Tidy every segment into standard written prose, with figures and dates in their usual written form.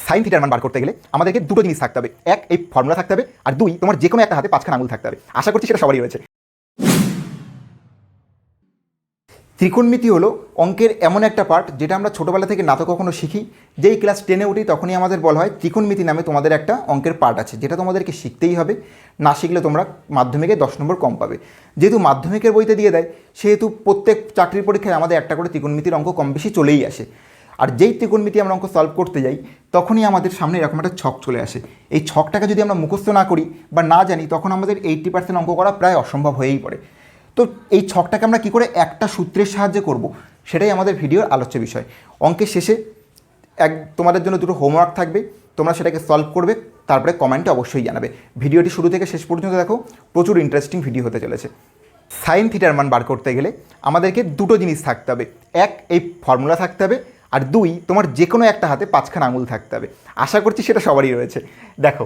Sign থিটার মান বার করতে গেলে আমাদেরকে দুটো জিনিস থাকতে হবে, এক এই ফর্মুলা থাকতে হবে, আর দুই তোমার যে কোনো একটা হাতে পাঁচখানা আঙুল থাকতে হবে। আশা করছি সেটা সবারই রয়েছে। ত্রিকোণমিতি হলো অঙ্কের এমন একটা পার্ট যেটা আমরা ছোটোবেলা থেকে না তো কখনো শিখি, যেই ক্লাস 10-এ উঠি তখনই আমাদের বলা হয় ত্রিকোণমিতি নামে তোমাদের একটা অঙ্কের পার্ট আছে, যেটা তোমাদেরকে শিখতেই হবে। না শিখলে তোমরা মাধ্যমিকে 10 নম্বর কম পাবে। যেহেতু মাধ্যমিকের বইতে দিয়ে দেয়, সেহেতু প্রত্যেক চাকরির পরীক্ষায় আমাদের একটা করে ত্রিকোণমিতির অঙ্ক কম বেশি চলেই আসে। আর যেই ত্রিকোণমিতি আমরা অঙ্ক সলভ করতে যাই, তখনই আমাদের সামনে এরকম একটা ছক চলে আসে। এই ছকটাকে যদি আমরা মুখস্থ না করি বা না জানি, তখন আমাদের 80% অঙ্ক করা প্রায় অসম্ভব হয়েই পড়ে। তো এই ছকটাকে আমরা কী করে একটা সূত্রের সাহায্যে করব, সেটাই আমাদের ভিডিওর আলোচ্য বিষয়। অঙ্কের শেষে তোমাদের জন্য দুটো হোমওয়ার্ক থাকবে, তোমরা সেটাকে সলভ করবে, তারপরে কমেন্টে অবশ্যই জানাবে। ভিডিওটি শুরু থেকে শেষ পর্যন্ত দেখো, প্রচুর ইন্টারেস্টিং ভিডিও হতে চলেছে। সাইন থিটার মান বার করতে গেলে আমাদেরকে দুটো জিনিস থাকতে হবে, এক এই ফর্মুলা থাকতে হবে, আর দুই তোমার যে কোনো একটা হাতে পাঁচখানা আঙুল থাকতে হবে। আশা করছি সেটা সবারই রয়েছে। দেখো,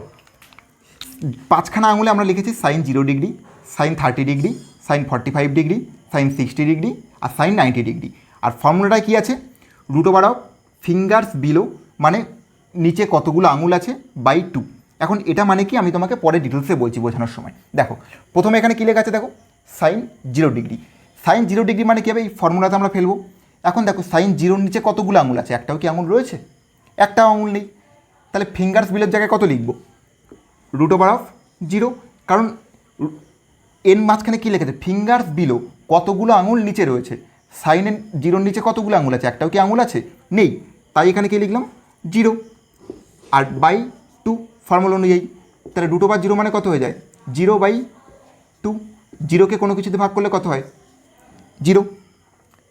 পাঁচখানা আঙুলে আমরা লিখেছি sine 0 degree, sine 30 degree, sine 45 degree, sine 60 degree আর সাইন 90 ডিগ্রি। আর ফর্মুলাটায় কী আছে? √ অফ ফিঙ্গার্স বিলো, মানে নিচে কতগুলো আঙুল আছে, বাই 2। এখন এটা মানে কি আমি তোমাকে পরে ডিটেলসে বলছি বোঝানোর সময়। দেখো, প্রথমে এখানে কী লেখা আছে দেখো, সাইন 0 ডিগ্রি। সাইন 0 ডিগ্রি মানে কী হবে? এই ফর্মুলাতে আমরা ফেলবো। এখন দেখো, সাইন 0-র নিচে কতগুলো আঙুল আছে? একটাও কি আঙুল রয়েছে? একটাও আঙুল নেই। তাহলে ফিঙ্গার্স বিলের জায়গায় কত লিখবো? √ অফ 0, কারণ এর মাঝখানে কী লেখেছে? ফিঙ্গার্স বিলো, কতগুলো আঙুল নিচে রয়েছে। সাইনের 0-র নিচে কতগুলো আঙুল আছে? একটাও কি আঙুল আছে? নেই। তাই এখানে কী লিখলাম? 0 আর বাই 2 ফর্মুলা অনুযায়ী। তাহলে √ 0 মানে কত হয়ে যায়? 0/2। 0কে কোনো কিছুতে ভাগ করলে কত হয়? 0।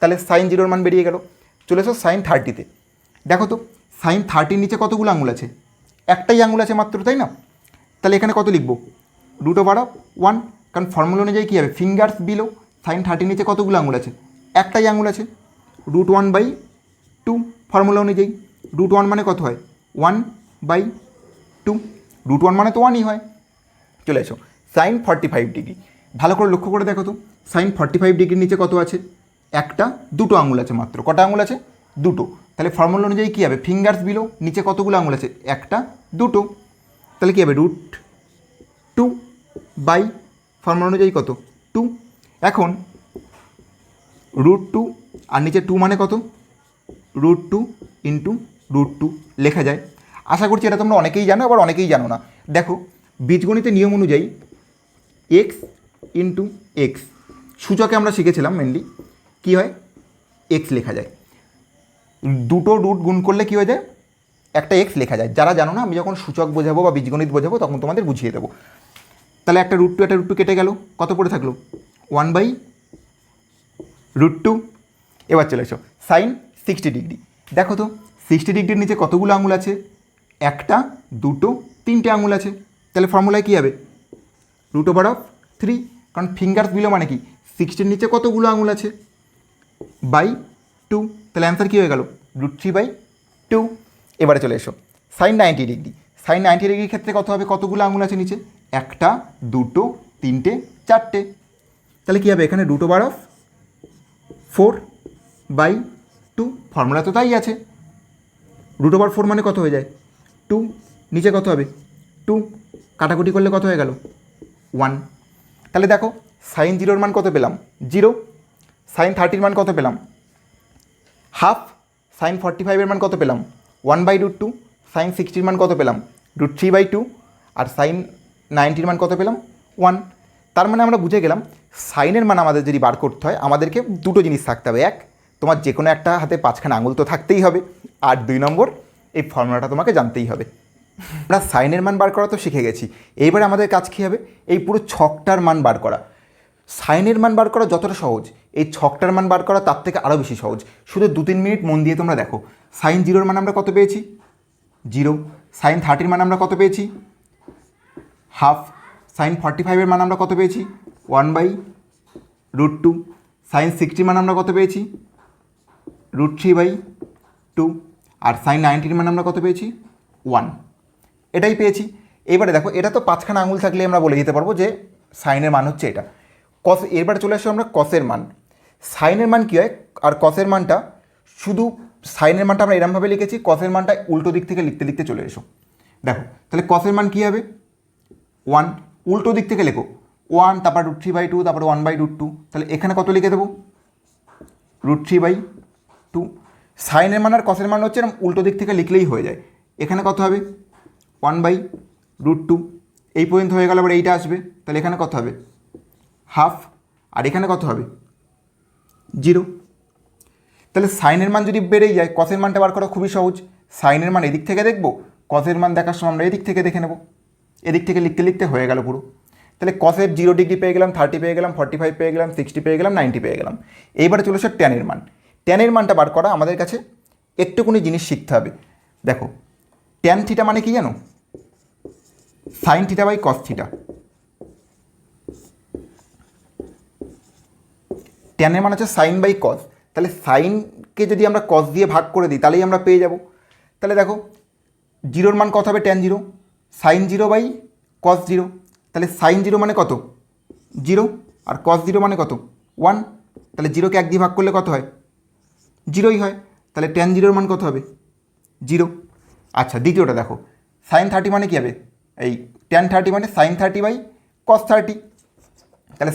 তাহলে সাইন 0-র মান বেরিয়ে গেল। চলে এসো সাইন 30-তে। দেখো তো, সাইন 30-র নিচে কতগুলো আঙুল আছে? একটাই আঙুল আছে মাত্র, তাই না? তাহলে এখানে কত লিখবো? √ অফ 1, কারণ ফর্মুলা অনুযায়ী কী হবে? ফিঙ্গার্স বিলো, সাইন 30-র নিচে কতগুলো আঙুল আছে? একটাই আঙুল আছে। √1/2 ফর্মুলা অনুযায়ী। √1 মানে কত হয়? 1/2। √1 মানে তো 1ই হয়। চলে এসো সাইন 45 ডিগ্রি। ভালো করে লক্ষ্য করে দেখো তো, সাইন 45 ডিগ্রির নিচে কত আছে? একটা, দুটো আঙুল আছে মাত্র। কটা আঙুল আছে? দুটো। তাহলে ফর্মুলা অনুযায়ী কী হবে? ফিঙ্গার্স বিলো, নিচে কতগুলো আঙুল আছে? একটা, দুটো। তাহলে কী হবে? √2 বাই ফর্মুলা অনুযায়ী কত? 2। এখন √2 আর নিচে 2 মানে কত? √2 ইন্টু √2 লেখা যায়। আশা করছি এটা তোমরা অনেকেই জানো, আবার অনেকেই জানো না। দেখো, বীজগণিতের নিয়ম অনুযায়ী x ইন্টু এক্স, সূচকে আমরা শিখেছিলাম মেনলি কী হয়? x লেখা যায়। দুটো রুট গুণ করলে কী হয়ে যায়? একটা x লেখা যায়। যারা জানো না, আমি যখন সূচক বোঝাবো বা বীজগণিত বোঝাবো তখন তোমাদের বুঝিয়ে দেবো। তাহলে একটা √2 একটা √2 কেটে গেল, কত পড়ে থাকলো? 1/√2। এবার চলে এসো সাইন 60 ডিগ্রি। দেখো তো, 60 ডিগ্রির নিচে কতগুলো আঙুল আছে? একটা, দুটো, তিনটে আঙুল আছে। তাহলে ফর্মুলায় কী হবে? √ অফ 3, কারণ ফিঙ্গার্স বিলো মানে কি? 60-র নিচে কতগুলো আঙুল আছে? বাই 2। তাহলে অ্যান্সার কী হয়ে গেল? √3/2। এবারে চলে এসো সাইন 90 ডিগ্রি। সাইন 90 ডিগ্রির ক্ষেত্রে কত হবে? কতগুলো আঙুল আছে নিচে? একটা, দুটো, তিনটে, চারটে। তাহলে কী হবে? এখানে √ অফ 4/2 ফর্মুলা তো তাই আছে। √4 মানে কত হয়ে যায়? 2। নিচে কত হবে? 2। কাটাকুটি করলে কত হয়ে গেল? 1। তাহলে দেখো, সাইন 0-র মান কত পেলাম? 0। সাইন 30-র মান কত পেলাম? হাফ। সাইন 45-এর মান কত পেলাম? 1/√2। সাইন 60-র মান কত পেলাম? √3/2। আর সাইন 90-র মান কত পেলাম? 1। তার মানে আমরা বুঝে গেলাম, সাইনের মান আমাদের যদি বার করতে হয়, আমাদেরকে দুটো জিনিস থাকতে হবে। এক, তোমার যে কোনো একটা হাতে পাঁচখানা আঙুল তো থাকতেই হবে। আর 2 নম্বর, এই ফর্মুলাটা তোমাকে জানতেই হবে। আমরা সাইনের মান বার করা তো শিখে গেছি। এইবারে আমাদের কাজ কী হবে? এই পুরো ছকটার মান বার করা। সাইনের মান বার করা যতটা সহজ, এই ছকটার মান বার করা তার থেকে আরও বেশি সহজ। শুধু 2-3 মিনিট মন দিয়ে তোমরা দেখো। সাইন 0-র মান আমরা কত পেয়েছি? 0। সাইন 30-র মান আমরা কত পেয়েছি? হাফ। সাইন 45-এর মান আমরা কত পেয়েছি? 1/√2। সাইন 60-র মান আমরা কত পেয়েছি? √3/2। আর সাইন 90-র মান আমরা কত পেয়েছি? 1। এটাই পেয়েছি। এবারে দেখো, এটা তো পাঁচখানা আঙুল থাকলে আমরা বলে দিতে পারবো যে সাইনের মান হচ্ছে এটা। কস, এবারে চলে আসো আমরা কসের মান। সাইনের মান কী হয় আর কসের মানটা শুধু সাইনের মানটা আমরা এরমভাবে লিখেছি, কসের মানটা উল্টো দিক থেকে লিখতে লিখতে চলে এসো। দেখো তাহলে কসের মান কী হবে 1, উল্টো দিক থেকে লেখো 1, তারপর √3/2, তারপর 1/√2, তাহলে এখানে কত লিখে দেবো √3/2। সাইনের মান আর কসের মান হচ্ছে এরকম উল্টো দিক থেকে লিখলেই হয়ে যায়। এখানে কত হবে 1/√2, এই পর্যন্ত হয়ে গেল, আবার এইটা আসবে, তাহলে এখানে কত হবে হাফ, আর এখানে কত হবে 0। তাহলে সাইনের মান যদি বেড়েই যায়, কসের মানটা বার করা খুবই সহজ। সাইনের মান এদিক থেকে দেখবো, কসের মান দেখার সময় আমরা এদিক থেকে দেখে নেব, এদিক থেকে লিখতে লিখতে হয়ে গেল পুরো। তাহলে কসের 0 ডিগ্রি পেয়ে গেলাম, 30 পেয়ে গেলাম, 45 পেয়ে গেলাম, 60 পেয়ে গেলাম, 90 পেয়ে গেলাম। এইবারে চলে আসে ট্যানের মান। ট্যানের মানটা বার করা আমাদের কাছে একটুকুনি জিনিস শিখতে হবে। দেখো ট্যান থিটা মানে কি জানো, sine theta by cos theta. ট্যানের মান হচ্ছে সাইন বাই কস। তাহলে সাইনকে যদি আমরা কস দিয়ে ভাগ করে দিই তাহলেই আমরা পেয়ে যাব। তাহলে দেখো 0 মান কত হবে, ট্যান 0, সাইন 0 বাই কস 0। তাহলে সাইন 0 মানে কত 0, আর কস 0 মানে কত 1। তাহলে 0কে 1 দিয়ে ভাগ করলে কত হয় 0ই হয়। তাহলে ট্যান 0 মান কত হবে 0। আচ্ছা দ্বিতীয়টা দেখো, সাইন 30 মানে কী হবে, এই ট্যান 30 মানে সাইন 30 বাই কস 30। তাহলে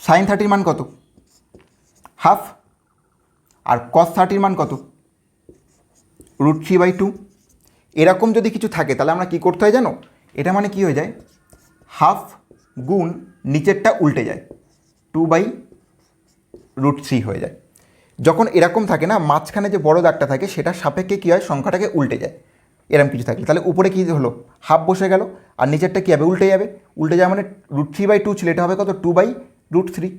সাইন 30 মান কত হাফ, আর কস 30 মান কত √3/2। এরকম যদি কিছু থাকে তাহলে আমরা কী করতে হয় জানো, এটা মানে কি হয়ে যায় হাফ গুণ নিচেরটা উল্টে যায় 2/√3 হয়ে যায়। যখন এরকম থাকে না, মাঝখানে যে বড় দাগটা থাকে সেটার সাপেক্ষে কী হয়, সংখ্যাটাকে উল্টে যায়। এরকম কিছু থাকলে তাহলে উপরে কী হলো হাফ বসে গেল, আর নিচেরটা কী হবে উল্টে যাবে। উল্টে যাওয়া মানে √3/2 ছিল, এটা হবে কত 2/√3।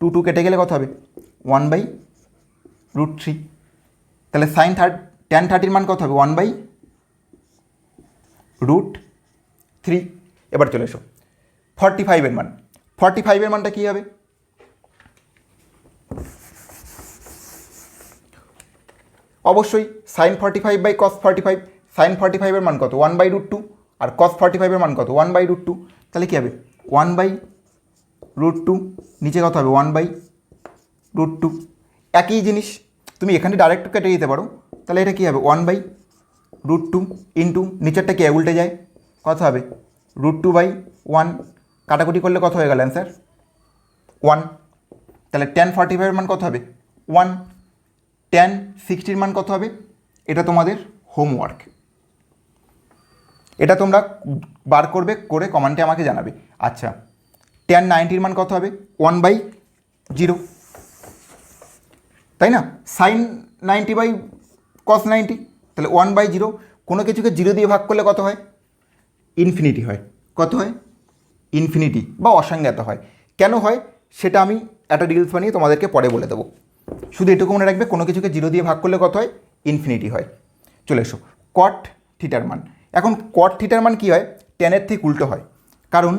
2 কেটে গেলে কত হবে 1/√3। তাহলে ট্যান 30 মান কত হবে 1/√3। এবার চলে এসো 45-এর মান। 45-এর মানটা কী হবে, অবশ্যই সাইন 45 বাই কস 45। সাইন 45-এর মান কত 1/√2, আর কস 45-এর মান কত 1/√2। তাহলে কী হবে 1/√2, নিচে কত হবে 1/√2। একই জিনিস তুমি এখানে ডাইরেক্ট কেটে দিতে পারো। তাহলে এটা কী হবে 1/√2 ইন্টু নিচেরটা কে উল্টে যায়, কত হবে √2/1। কাটাকুটি করলে কত হয়ে গেল অ্যান্সার 1। তাহলে ট্যান 45-এর মান কত হবে 1। ট্যান 60-এর মান কত হবে, এটা তোমাদের হোমওয়ার্ক, এটা তোমরা বার করবে, করে কমেন্টে আমাকে জানাবে। আচ্ছা ট্যান 90-এর মান কত হবে 1/0, তাই না। সাইন 90 বাই কস 90, তাহলে 1/0। কোনো কিছুকে 0 দিয়ে ভাগ করলে কত হয় ইনফিনিটি হয়। কত হয় ইনফিনিটি বা অসংজ্ঞাত হয়। কেন হয় সেটা আমি একটা রিলস বানিয়ে তোমাদেরকে পরে বলে দেবো। শুধু এটুকু মনে রাখবে, কোনো কিছুকে 0 দিয়ে ভাগ করলে কত হয় ইনফিনিটি হয়। চলে এসো কট থিটার মান। এখন কট থিটার মান কী হয়, ট্যানের ঠিক উল্টো হয়, কারণ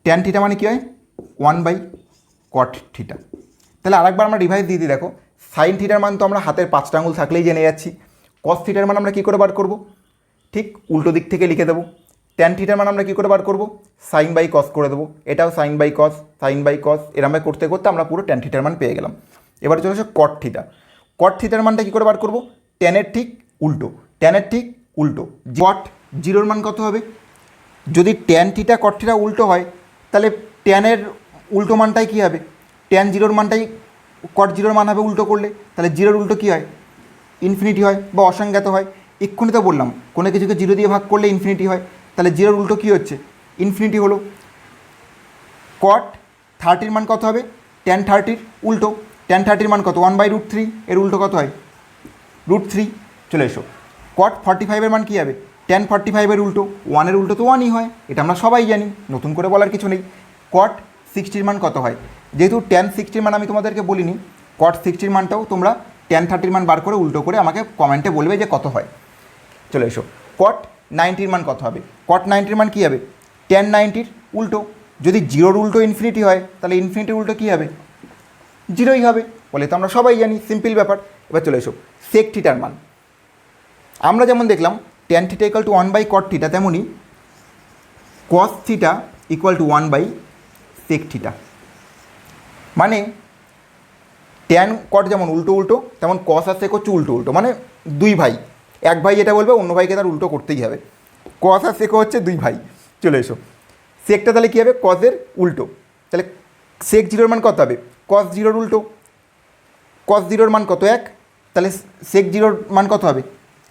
ট্যান থিটা মানে কী হয় 1/কট থিটা। তাহলে আরেকবার আমরা রিভাইজ দিয়ে দিই। দেখো সাইন থিটার মান তো আমরা হাতের 5টা আঙুল থাকলেই জেনে যাচ্ছি। কস থিটার মান আমরা কী করে বার করব, ঠিক উল্টো দিক থেকে লিখে দেবো। ট্যান থিটার মান আমরা কী করে বার করব, সাইন বাই কস করে দেবো। এটাও sine by cos, sine by cos, এরমভাবে করতে করতে আমরা পুরো ট্যান থিটার মান পেয়ে গেলাম। এবারে চলে আসো কট থিটা। কট থিটার মানটা কী করে বার করব, ট্যানের ঠিক উল্টো, ট্যানের ঠিক উল্টো। কট 0-এর মান কত হবে, যদি ট্যান থিটা কট থিটা উল্টো হয় তাহলে ট্যানের উল্টো মানটাই কী হবে, ট্যান 0-এর মানটাই কট 0-এর মান হবে উল্টো করলে। তাহলে 0-এর উল্টো কী হয় ইনফিনিটি হয় বা অসংজ্ঞাত হয়। এক্ষুনি তো বললাম কোনো কিছুকে 0 দিয়ে ভাগ করলে ইনফিনিটি হয়, তাহলে 0-এর উল্টো কী হচ্ছে ইনফিনিটি হলো। কট 30-এর মান কত হবে, ট্যান 30-এর উল্টো। ট্যান 30-এর মান কত 1/√3, এর উল্টো কত হয় √3। চলে এসো কট 45-এর মান কী হবে, ট্যান 45-এর উল্টো, 1-এর উল্টো তো 1ই হয়, এটা আমরা সবাই জানি, নতুন করে বলার কিছু নেই। কট 60-এর মান কত হয়, যেহেতু ট্যান 60-এর মান আমি তোমাদেরকে বলিনি, কট 60-এর মানটাও তোমরা ট্যান 30-এর মান বার করে উল্টো করে আমাকে কমেন্টে বলবে যে কত হয়। চলে এসো কট 90-এর মান কত হবে, কট 90-এর মান কী হবে ট্যান 90-এর উল্টো। যদি 0-এর উল্টো ইনফিনিটি হয় তাহলে ইনফিনিটির উল্টো কী হবে 0ই হবে, বলে তো আমরা সবাই জানি, সিম্পল ব্যাপার। এবার চলে এসো সেক থিটার মান। আমরা যেমন দেখলাম tan theta equal to one by cot theta, তেমনই cos theta equal to one by sec theta. মানে ট্যান কট যেমন উল্টো উল্টো, তেমন কস আর সেক হচ্ছে উল্টো উল্টো, মানে দুই ভাই, এক ভাই যেটা বলবে অন্য ভাইকে তার উল্টো করতেই হবে। কস আর সেক হচ্ছে দুই ভাই। চলে এসো, সেকটা তাহলে কী হবে, কসের উল্টো, তাহলে সেক জিরোর মান কত হবে, কস জিরোর উল্টো, কস জিরোর মান কত, এক, তাহলে সেক জিরোর মান কত হবে,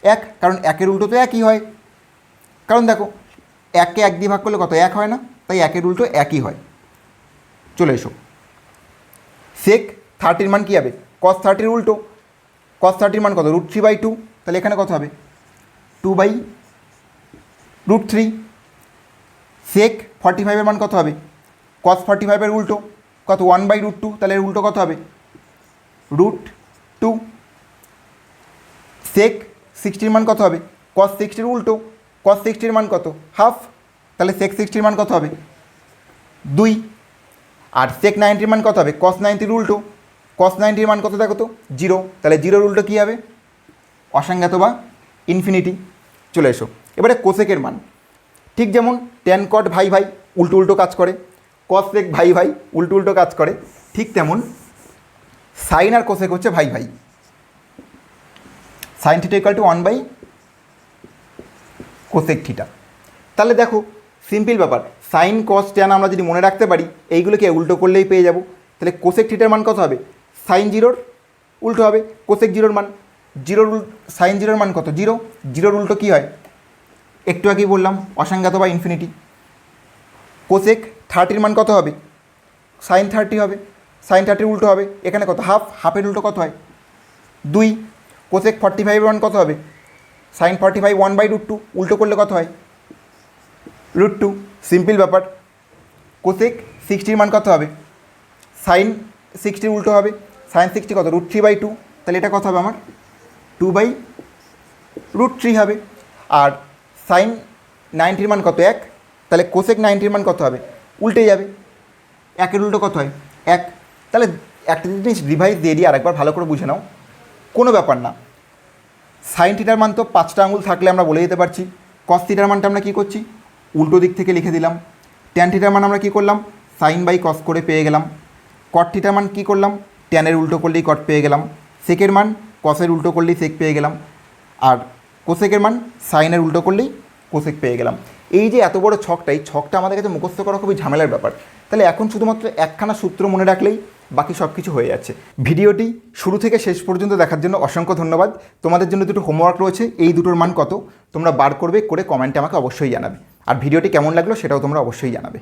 এক, কারণ একের উল্টো তো একই হয়, কারণ দেখো এককে এক দিয়ে ভাগ করলে কত, এক হয় না, তাই একের উল্টো একই হয়। চলে এসো, সেক 30 মান কী হবে, কস 30 উল্টো, কস 30 মান কত, √3/2, তাহলে এখানে কত হবে, 2/√3। সেক 45 মান কত হবে, কস 45 উল্টো কত, 1/√2, তাহলে এর উল্টো কত হবে, √2। সেক 60 মান কত হবে, কস 60 উল্টো, কস 60 মান কত, হাফ, তাহলে সেক 60 মান কত হবে, 2। আর সেক 90 মান কত হবে, কস 90 উল্টো, কস 90 মান কত দেখো তো, 0, তাহলে জিরোর উল্টো কী হবে, অসংজ্ঞাত বা ইনফিনিটি। চলে এসো, এবারে কোসেকের মান, ঠিক যেমন ট্যান কট ভাই ভাই উল্টো উল্টো কাজ করে, কস সেক ভাই ভাই উল্টো উল্টো কাজ করে, ঠিক তেমন সাইন আর কোসেক হচ্ছে ভাই ভাই। Sine theta equal to one by cosec theta. তাহলে দেখো সিম্পল ব্যাপার, সাইন কস ট্যান আমরা যদি মনে রাখতে পারি, এইগুলোকে উল্টো করলেই পেয়ে যাব। তাহলে কোসেক থিটার মান কত হবে, সাইন জিরোর উল্টো হবে কোসেক জিরোর মান, সাইন জিরোর মান কত, জিরো, জিরোর উল্টো কী হয়, একটু আগেই বললাম অসংজ্ঞাত বা ইনফিনিটি। কোসেক 30 মান কত হবে, সাইন 30 হবে, সাইন 30 উল্টো হবে এখানে কত, হাফ, হাফের উল্টো কত হয়, 2। কোসেক 45 মান কত হবে, সাইন 45 1/√2, উল্টো করলে কত হয়, √2। সিম্পল ব্যাপার। কোসেক 60 মান কত হবে, সাইন 60 উল্টো হবে, সাইন 60 কত, √3/2, তাহলে এটা কত হবে আমার, 2/√3 হবে। আর সাইন 90 মান কত, এক, তাহলে কোসেক 90 মান কত হবে, উল্টে যাবে, একের উল্টো কত হয়, এক। তাহলে একটা জিনিস রিভাইজ দিয়ে দিই, আরেকবার ভালো করে বুঝে নাও, কোনো ব্যাপার না। সাইন থিটার মান তো 5টা আঙুল থাকলে আমরা বলে দিতে পারছি। কস থিটার মানটা আমরা কী করছি, উল্টো দিক থেকে লিখে দিলাম। ট্যান থিটার মান আমরা কী করলাম, সাইন বাই কস করে পেয়ে গেলাম। কট থিটার মান কী করলাম, ট্যানের উল্টো করলেই কট পেয়ে গেলাম। সেকের মান কসের উল্টো করলেই সেক পেয়ে গেলাম। আর কোসেকের মান সাইনের উল্টো করলেই কোসেক পেয়ে গেলাম। এই যে এত বড় ছকটা, এই ছকটা আমাদের কাছে মুখস্থ করা খুবই ঝামেলার ব্যাপার। তাহলে এখন শুধুমাত্র একখানা সূত্র মনে রাখলেই বাকি সব কিছু হয়ে যাচ্ছে। ভিডিওটি শুরু থেকে শেষ পর্যন্ত দেখার জন্য অসংখ্য ধন্যবাদ। তোমাদের জন্য দুটো হোমওয়ার্ক রয়েছে, এই দুটোর মান কত তোমরা বার করবে, করে কমেন্টে আমাকে অবশ্যই জানাবে। আর ভিডিওটি কেমন লাগলো সেটাও তোমরা অবশ্যই জানাবে।